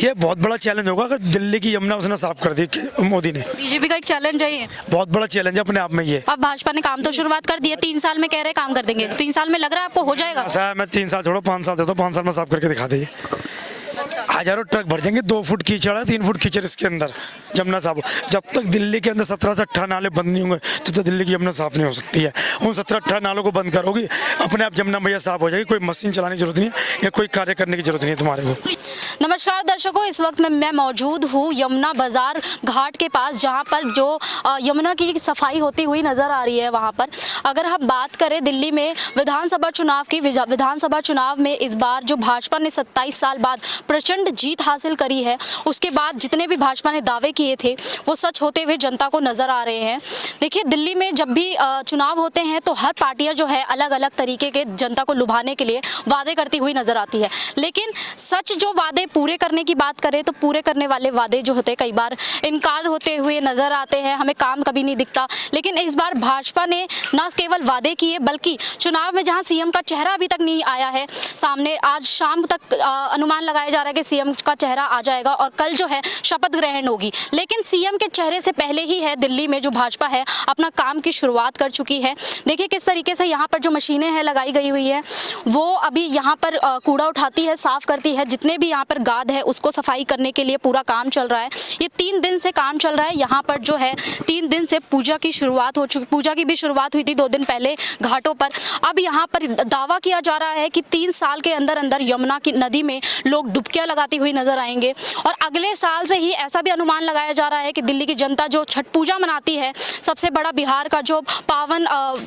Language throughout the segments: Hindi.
ये बहुत बड़ा चैलेंज होगा अगर दिल्ली की यमुना उसने साफ कर दी मोदी ने। बीजेपी का एक चैलेंज है ये। बहुत बड़ा चैलेंज है अपने आप में ये। अब भाजपा ने काम तो शुरुआत कर दी है, 3 साल में कह रहे काम कर देंगे। 3 साल में लग रहा है आपको हो जाएगा? ऐसा है, मैं 3 साल छोड़ो 5 साल देता हूँ, 5 साल में साफ करके दिखा देंगे। हजारों ट्रक भर जाएंगे, 2 फुट कीचड़ है, 3 फुट कीचड़ इसके अंदर यमुना साफ। जब तक दिल्ली के अंदर 17 से 18 नाले बंद नहीं होंगे तब तक दिल्ली की यमुना साफ नहीं हो सकती है। उन 17-18 नालों को बंद करोगी, अपने आप यमुना मैया साफ हो जाएगी। कोई मशीन चलाने की जरूरत नहीं है या कोई कार्य करने की जरूरत नहीं है तुम्हारे को। नमस्कार दर्शकों, इस वक्त मैं मौजूद हूँ यमुना बाजार घाट के पास, जहाँ पर जो यमुना की सफाई होती हुई नजर आ रही है। वहाँ पर अगर हम बात करें दिल्ली में विधानसभा चुनाव की, विधानसभा चुनाव में इस बार जो भाजपा ने 27 साल बाद प्रचंड जीत हासिल करी है, उसके बाद जितने भी भाजपा ने दावे किए थे वो सच होते हुए जनता को नजर आ रहे हैं। देखिए, दिल्ली में जब भी चुनाव होते हैं तो हर पार्टियां जो है अलग अलग तरीके के जनता को लुभाने के लिए वादे करती हुई नजर आती है, लेकिन सच जो वादे पूरे करने की बात करें तो पूरे करने वाले वादे जो होते हैं कई बार इनकार होते हुए नजर आते हैं, हमें काम कभी नहीं दिखता। लेकिन इस बार भाजपा ने न केवल वादे किए बल्कि चुनाव में जहां सीएम का चेहरा अभी तक नहीं आया है सामने, आज शाम तक अनुमान लगाया जा रहा है कि सीएम का चेहरा आ जाएगा और कल जो है शपथ ग्रहण होगी। लेकिन सीएम के चेहरे से पहले ही है दिल्ली में जो भाजपा है अपना काम की शुरुआत कर चुकी है। देखिए किस तरीके से यहाँ पर जो मशीनें हैं लगाई गई हुई है, वो अभी यहाँ पर कूड़ा उठाती है, साफ करती है। जितने भी यहाँ पर गाद है उसको सफाई करने के लिए पूरा काम चल रहा है। ये 3 दिन से काम चल रहा है। यहाँ पर जो है 3 दिन से पूजा की शुरुआत हो चुकी, पूजा की भी शुरुआत हुई थी 2 दिन पहले घाटों पर। अब यहाँ पर दावा किया जा रहा है कि 3 साल के अंदर अंदर यमुना की नदी में लोग डुबकियां लगाती हुई नजर आएंगे और अगले साल से ही ऐसा भी अनुमान लगाया जा रहा है कि दिल्ली की जनता जो छठ पूजा मनाती है, सबसे बड़ा बिहार का जो पावन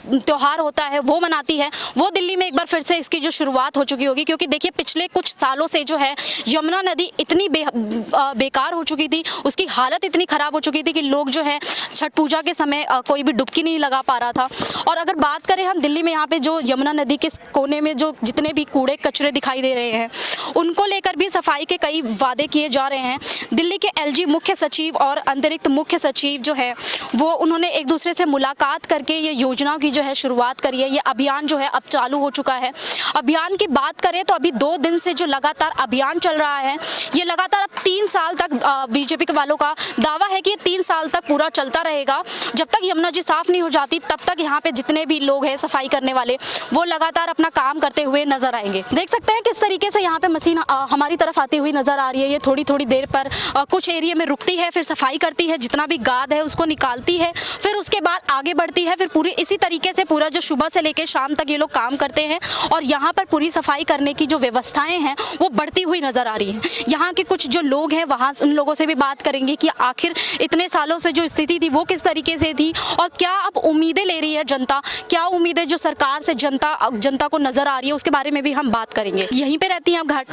त्योहार होता है वो मनाती है, वो दिल्ली में एक बार फिर से इसकी जो शुरुआत हो चुकी होगी। क्योंकि देखिए पिछले कुछ सालों से जो है यमुना नदी इतनी बेकार हो चुकी थी, उसकी हालत इतनी खराब हो चुकी थी कि लोग जो है छठ पूजा के समय कोई भी डुबकी नहीं लगा पा रहा था। और अगर बात करें हम दिल्ली में, यहाँ पे जो यमुना नदी के कोने में जो जितने भी कूड़े कचरे दिखाई दे रहे हैं उनको लेकर भी सफाई के कई वादे किए जा रहे हैं। दिल्ली के एलजी मुख्य सचिव और अतिरिक्त मुख्य सचिव जो है वो उन्होंने एक दूसरे से मुलाकात करके ये योजना की जो है शुरुआत करी है। ये अभियान जो है अब चालू हो चुका है। अभियान की बात करें तो अभी 2 दिन से जो लगातार अभियान चल रहा है, ये लगातार अब 3 साल तक बीजेपी के वालों का दावा है कि ये 3 साल तक पूरा चलता रहेगा। जब तक यमुना जी साफ नहीं हो जाती तब तक यहाँ पे जितने भी लोग हैं सफाई करने वाले वो लगातार अपना काम करते हुए नजर आएंगे। देख सकते हैं किस तरीके से यहाँ पे मशीन हमारी तरफ आती हुई नजर आ रही है। ये थोड़ी थोड़ी देर पर कुछ एरिया में रुकती है, फिर सफाई करती है, जितना भी गाद है उसको निकालती है, फिर उसके बाद आगे बढ़ती है। फिर पूरी इसी तरीके से पूरा जो सुबह से लेकर शाम तक ये लोग काम करते हैं और यहाँ पर पूरी सफाई करने की जो व्यवस्थाएं हैं वो बढ़ती हुई नजर आ रही हैं। यहाँ के कुछ जो लोग हैं वहाँ उन लोगों से भी बात करेंगे कि आखिर इतने सालों से जो स्थिति थी वो किस तरीके से थी और क्या अब उम्मीदें ले रही है जनता, क्या उम्मीदें जो सरकार से जनता को नजर आ रही है उसके बारे में भी हम बात करेंगे। यहीं पे रहती हैं आप घाट?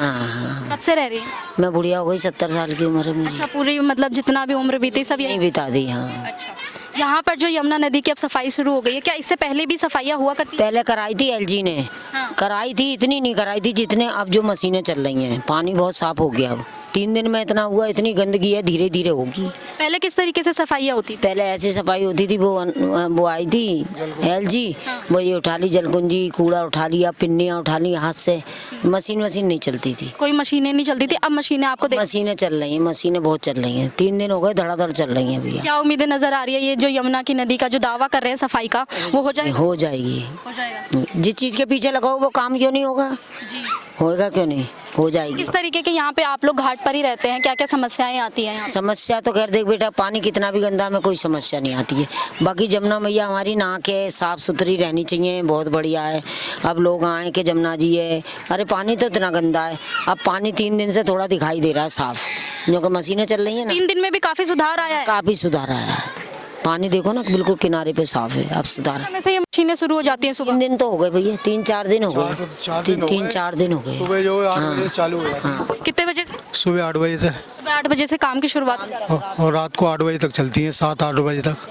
कब से रह रही हैं? मैं बुढ़िया हो गई, 70 साल की उम्र में। अच्छा, पूरी मतलब जितना भी उम्र बीती सब नहीं बिता दी। हाँ। अच्छा, यहाँ पर जो यमुना नदी की अब सफाई शुरू हो गई है, क्या इससे पहले भी सफाइयाँ हुआ करती? पहले कराई थी एलजी ने। हाँ। कराई थी, इतनी नहीं कराई थी जितने अब जो मशीनें चल रही हैं। पानी बहुत साफ हो गया अब 3 दिन में इतना हुआ, इतनी गंदगी है, धीरे धीरे होगी। पहले किस तरीके से सफाइयाँ होती? पहले ऐसी सफाई होती थी, वो आई थी एलजी, वो ये उठा ली जलकुंजी, कूड़ा उठा लिया, पिन्नियाँ उठा ली हाथ से। मशीन नहीं चलती थी, कोई मशीनें नहीं चलती थी। अब मशीनें आपको मशीनें चल रही हैं, मशीनें बहुत चल रही हैं। 3 दिन हो गए, धड़ाधड़ चल रही हैं भैया। क्या उम्मीदें नजर आ रही है? ये जो यमुना की नदी का जो दावा कर रहे हैं सफाई का, वो हो जाएगा? हो जाएगी। हो जाएगा। जिस चीज के पीछे लगाओ वो काम क्यों नहीं होगा? जी, होएगा क्यों नहीं, हो जाएगी। किस तरीके के यहाँ पे आप लोग घाट पर ही रहते हैं, क्या क्या समस्याएं आती हैं यहाँ? समस्या तो खैर देख बेटा, पानी कितना भी गंदा में कोई समस्या नहीं आती है। बाकी जमुना मैया हमारी नाक है, साफ सुथरी रहनी चाहिए, बहुत बढ़िया है। अब लोग आए कि जमुना जी है, अरे पानी तो इतना गंदा है। अब पानी 3 दिन से थोड़ा दिखाई दे रहा है साफ, क्योंकि मशीनें चल रही है ना। 3 दिन में भी काफी सुधार आया है? काफी सुधार आया है। पानी देखो ना बिल्कुल किनारे पे साफ है, अब सुधार। में से ये मशीनें शुरू हो जाती हैं सुबह? 3 दिन तो हो गए भैया, 3-4 दिन हो गए, 3-4 दिन हो गए। सुबह जो 8 बजे चालू हो जाती है। कितने बजे से? सुबह 8 बजे से सुबह 8 बजे से काम की शुरुआत हो जाती है। और रात को 8 बजे तक चलती है, 7-8 बजे तक।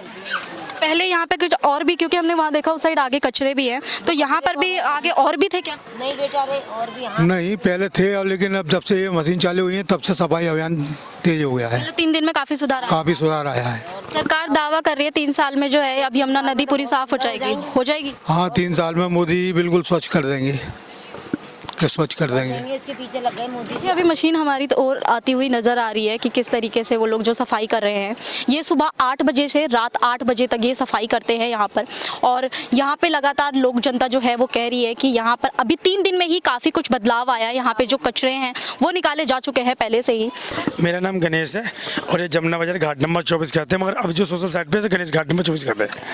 पहले यहाँ पे कुछ और भी, क्योंकि हमने वहाँ देखा उस साइड आगे कचरे भी हैं, तो यहाँ पर भी आगे और भी थे क्या? नहीं बेटा रे, और भी नहीं पहले थे, अब लेकिन अब जब से ये मशीन चालू हुई है तब से सफाई अभियान तेज हो गया है। 3 दिन में काफी सुधार आया। काफी सुधार आया है। सरकार दावा कर रही है 3 साल में जो है अब यमुना नदी पूरी साफ हो जाएगी। हो जाएगी? हाँ, 3 साल में मोदी बिल्कुल स्वच्छ कर देंगे। तो स्वच्छ कर देंगे। इसके पीछे लग गए मोदी जी, अभी मशीन हमारी तो और आती हुई नज़र आ रही है कि किस तरीके से वो लोग जो सफाई कर रहे हैं। ये सुबह 8 बजे से रात 8 बजे तक ये सफाई करते हैं यहाँ पर, और यहाँ पे लगातार लोग जनता जो है वो कह रही है कि यहाँ पर अभी 3 दिन में ही काफ़ी कुछ बदलाव आया है। यहाँ पे जो कचरे हैं वो निकाले जा चुके हैं पहले से ही। मेरा नाम गणेश है और ये जमुना बाजार घाट नंबर 24 कहते हैं, मगर अब जो सोशल साइट पे से गणेश घाट नंबर 24 कहते हैं।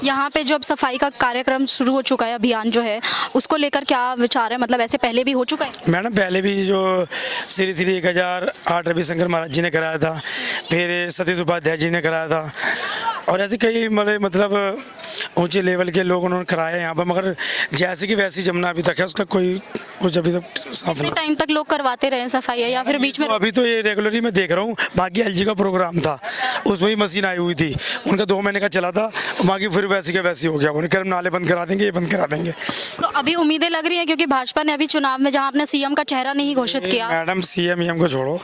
यहाँ पे जब सफाई का कार्यक्रम शुरू हो चुका है, अभियान जो है उसको लेकर क्या विचार है? मतलब ऐसे पहले भी हो चुका है? मैडम पहले भी जो श्री श्री 1008 रविशंकर महाराज जी ने कराया था, फिर सतीश उपाध्याय जी ने कराया था, और ऐसे कई मतलब ऊंचे लेवल के लोग उन्होंने कराया यहाँ पर, मगर जैसे कि वैसी जमुना अभी तक है, उसका कोई कुछ अभी तक साफ कितने नहीं। टाइम तक लोग करवाते रहे सफाई है या फिर बीच में? तो अभी तो ये रेगुलरली मैं देख रहा हूँ। बाकी एलजी का प्रोग्राम था, उसमें भी मशीन आई हुई थी, उनका 2 महीने का चला था, बाकी फिर वैसी का वैसी हो गया। उन्हें कह नाले बंद करा देंगे, ये बंद करा देंगे। तो अभी उम्मीदें लग रही हैं क्योंकि भाजपा ने अभी चुनाव में जहां अपने सीएम का चेहरा नहीं घोषित किया। मैडम सीएम को छोड़ो,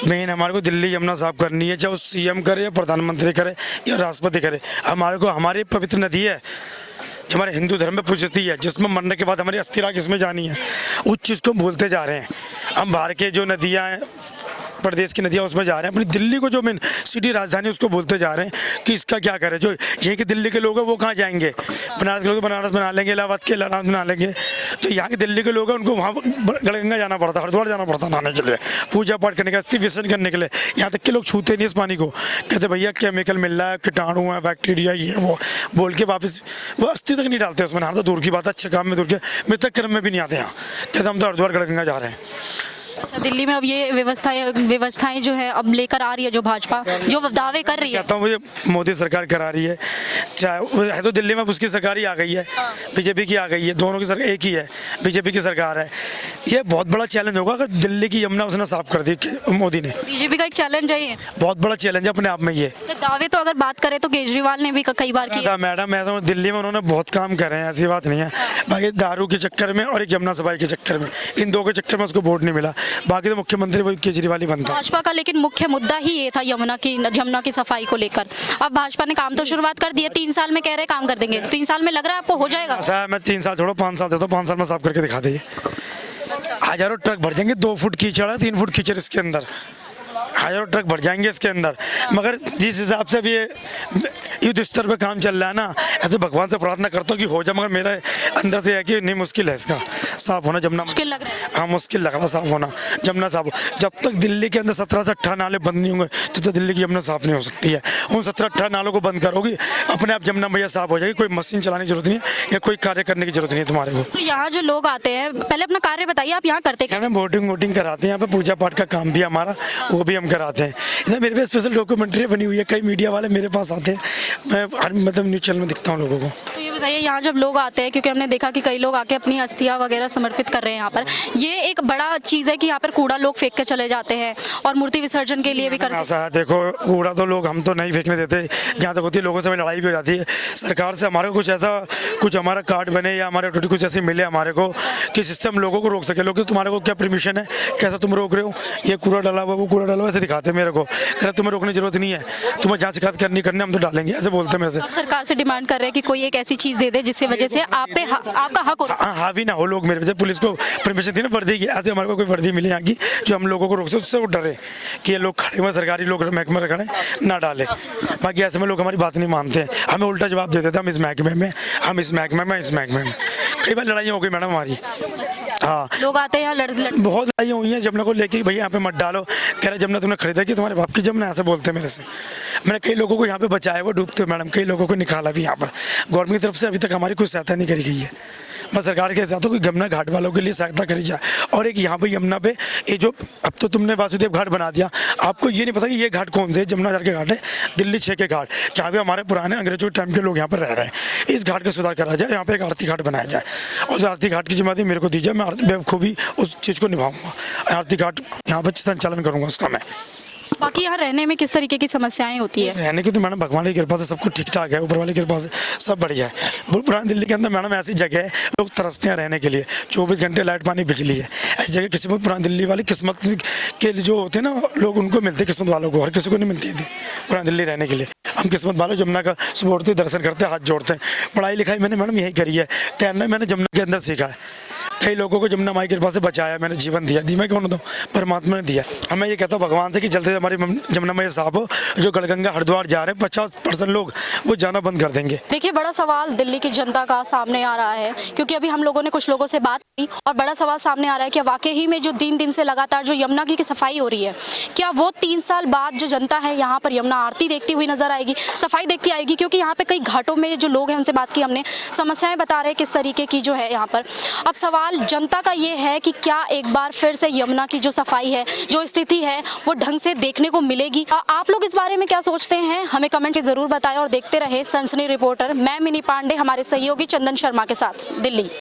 मेन हमारे को दिल्ली यमुना साफ करनी है, चाहे वो सीएम करे या प्रधानमंत्री करे या राष्ट्रपति करे। हमारे को हमारी पवित्र नदी है जो हमारे हिंदू धर्म में पूजती है, जिसमें मरने के बाद हमारी अस्थिरा किसमें जानी है, उस चीज़ को हम भूलते जा रहे हैं। हम बाहर के जो नदियाँ हैं, प्रदेश की नदियाँ, उसमें जा रहे हैं। अपनी दिल्ली को जो मेन सिटी राजधानी उसको बोलते जा रहे हैं कि इसका क्या करें। जो यहीं के दिल्ली के लोग हैं वो कहाँ जाएंगे? बनारस के लोग तो बनारस बना लेंगे, इलाहाबाद के इलाहाबाद बना लेंगे। तो यहाँ के दिल्ली के लोग हैं उनको वहाँ गढ़गंगा जाना पड़ता, हरिद्वार जाना पड़ता नहाने के लिए, पूजा पाठ करने के लिए, अस्थि विसर्जन करने के लिए। यहाँ तक के लोग छूते नहीं इस पानी को, कहते भैया केमिकल मिल रहा है, कीटाणु है, बैक्टीरिया, ये वो बोल के वापस वो अस्थि तक नहीं डालते उसमें। नहाना तो दूर की बात है, अच्छे काम में दूर के, मृतक क्रम में भी नहीं आते यहाँ, कहते हम तो हरिद्वार गढ़गंगा जा रहे हैं। अच्छा, दिल्ली में अब ये व्यवस्थाएं जो है अब लेकर आ रही है जो भाजपा जो दावे कर रही है। कहता हूँ ये मोदी सरकार करा रही है, चाहे वो है तो दिल्ली में उसकी सरकार ही आ गई है, बीजेपी की आ गई है, दोनों की सरकार एक ही है, बीजेपी की सरकार है। ये बहुत बड़ा चैलेंज होगा अगर दिल्ली की यमुना उसने साफ कर दी मोदी ने। बीजेपी का एक चैलेंज है ये, बहुत बड़ा चैलेंज है अपने आप में ये। तो दावे तो अगर बात करें तो केजरीवाल ने भी कई बार किया। मैडम मैं तो दिल्ली में उन्होंने बहुत काम करे हैं, ऐसी बात नहीं है। बाकी दारू के चक्कर में और एक यमुना सफाई के चक्कर में, इन दो के चक्कर में उसको वोट नहीं मिला। बाकी तो मुख्यमंत्री वही केजरीवाल ही बनता है। भाजपा का लेकिन मुख्य मुद्दा ही ये था यमुना की सफाई को लेकर। अब भाजपा ने काम तो शुरुआत कर दी है, 3 साल में कह रहे काम कर देंगे। 3 साल में लग रहा है आपको हो जाएगा? ऐसा मैं 3 साल छोड़ो 5 साल देता हूँ, 5 साल में साफ करके दिखा देंगे। हजारों ट्रक भर जाएंगे, 2 फुट कीचड़ है, 3 फुट कीचड़ इसके अंदर, हजारों ट्रक भर जाएंगे इसके अंदर। मगर जिस हिसाब से अभी ये युद्ध स्तर पे काम चल रहा है ना, ऐसे भगवान से प्रार्थना करता हूँ कि हो जाए, मगर मेरे अंदर से है कि नहीं, मुश्किल है इसका साफ होना। जमुना मुश्किल लग रहा है। हाँ मुश्किल लग रहा है साफ होना, जमुना साफ। जब तक दिल्ली के अंदर 17 से 18 नाले बंद नहीं होंगे तब तक दिल्ली की यमुना साफ नहीं हो सकती है। उन 17-18 नालों को बंद करोगी, अपने आप जमुना मैया साफ हो जाएगी। कोई मशीन चलाने की जरूरत नहीं है या कोई कार्य करने की जरूरत नहीं है तुम्हारे को। तो यहाँ जो लोग आते हैं, पहले अपना कार्य बताइए, आप यहाँ करते क्या? हम वोटिंग कराते हैं, यहाँ पे पूजा पाठ का काम भी हमारा, वो भी हम कराते हैं। इधर मेरे पे स्पेशल डॉक्यूमेंट्री बनी हुई है, कई मीडिया वाले मेरे पास आते हैं, मैं हर मतलब न्यूज़ चैनल में दिखता हूँ लोगों को। तो ये बताइए, यहाँ जब लोग आते हैं, क्योंकि हमने देखा कि कई लोग आके अपनी अस्थियाँ वगैरह समर्पित कर रहे हैं यहाँ पर, ये एक बड़ा चीज़ है कि यहाँ पर कूड़ा लोग फेंक के चले जाते हैं और मूर्ति विसर्जन के लिए भी करते हैं। ऐसा है, देखो कूड़ा तो लोग हम तो नहीं फेंकने देते, जहाँ तक होती है लोगों से लड़ाई भी हो जाती है। सरकार से हमारे को कुछ ऐसा, कुछ हमारा कार्ड बने या हमारे कुछ ऐसे मिले हमारे को कि सिस्टम लोगों को रोक सके। लोग तुम्हारे को क्या परमिशन है, कैसा तुम रोक रहे हो, ये कूड़ा डाला हुआ, वो कूड़ा डाला हुआ, ऐसे दिखाते मेरे को, कह तुम्हें रोकने की जरूरत नहीं है, तुम्हें जहाँ शिकायत करनी हम तो डालेंगे, ऐसे बोलते मेरे से। अब सरकार से डिमांड कर रहे हैं कि कोई एक ऐसी चीज़ दे दे जिसकी वजह से आप पे आपका हक हो। हावी ना हो लोग मेरे पे। पुलिस को परमिशन थी ना वर्दी की, ऐसे हमारे को कोई वर्दी मिले यहाँ की जो हम लोगों को रोक सके, उससे वो डरे कि ये लोग खड़े हुए सरकारी लोग महकमे में खड़े ना डाले। बाकी ऐसे में लोग हमारी बात नहीं मानते हैं, हमें उल्टा जवाब दे देते हैं, हम इस महकमे में, हम इस महकमे में, इस महकमे में। कई बार लड़ाइयाँ हो गई मैडम हमारी। हाँ लोग आते हैं बहुत लड़ाइयाँ हुई हैं जमुना को लेके, भैया यहाँ पे मत डालो, कह रहे जमुना तुमने खरीदा कि तुम्हारे बाप की जमुना, ऐसे बोलते हैं मेरे से। मैंने कई लोगों को यहाँ पे बचाया वो डूबते मैडम, कई लोगों को निकाला भी यहाँ पर। गवर्नमेंट की तरफ से अभी तक हमारी कोई सहायता नहीं करी गई है। बस सरकार के साथ कोई यमुना घाट वालों के लिए सहायता करी जाए। और एक यहाँ पे यमुना पे ये जो अब तो तुमने वासुदेव घाट बना दिया, आपको ये नहीं पता कि ये घाट कौन से है। जमुना के घाट है, दिल्ली 6 के घाट, चाहे भी हमारे पुराने अंग्रेजों के टाइम के लोग यहाँ पर रह रहे हैं। इस घाट का सुधार करा जाए, यहाँ पे एक आरती घाट बनाया जाए, और उस आरती घाट की जिम्मेदारी मेरे को दी जाए। मैं बेवकूफ़ी उस चीज़ को निभाऊंगा, आरती घाट यहाँ पर संचालन करूँगा उसका मैं। बाकी यहाँ रहने में किस तरीके की समस्याएं होती है? रहने की तो मैडम भगवान की कृपा से सब कुछ ठीक ठाक है, ऊपर वाली कृपा से सब बढ़िया है। पुरानी दिल्ली के अंदर मैडम ऐसी जगह है, लोग तरसते हैं रहने के लिए, 24 घंटे लाइट पानी बिजली है। ऐसी जगह किसी में पुरानी दिल्ली वाली किस्मत के जो होते हैं ना लोग, उनको मिलते हैं किस्मत वालों को, हर किसी को नहीं मिलती थी पुरानी दिल्ली रहने के लिए। हम किस्मत वाले जमुना का सुबह दर्शन करते हैं, हाथ जोड़ते हैं। पढ़ाई लिखाई मैंने मैडम यही करी है, तैरना मैंने जमुना के अंदर सीखा है। कई लोगों को जमुना माई की कृपा से बचाया, मैंने जीवन दिया। जी मैं कौन बताऊँ, परमात्मा ने दिया। अब मैं ये कहता हूँ भगवान से कि जल्दी से हमारी जमुना मैया साहब हो, जो गढ़गंगा हरिद्वार जा रहे हैं 50% लोग वो जाना बंद कर देंगे। देखिए बड़ा सवाल दिल्ली की जनता का सामने आ रहा है, क्योंकि अभी हम लोगों ने कुछ लोगों से बात की और बड़ा सवाल सामने आ रहा है कि वाकई ही में जो 3 दिन से लगातार जो यमुना की सफाई हो रही है, क्या वो 3 साल बाद जो जनता है यहाँ पर यमुना आरती देखती हुई नजर आएगी, सफाई देखती आएगी? क्योंकि यहाँ पे कई घाटों में जो लोग हैं उनसे बात की हमने, समस्याएं बता रहे हैं किस तरीके की जो है यहाँ पर। अब सवाल जनता का ये है कि क्या एक बार फिर से यमुना की जो सफाई है, जो स्थिति है वो ढंग से देखने को मिलेगी? आप लोग इस बारे में क्या सोचते हैं हमें कमेंट जरूर बताएं और देखते रहे सनसनी रिपोर्टर। मैं मिनी पांडे हमारे सहयोगी चंदन शर्मा के साथ, दिल्ली।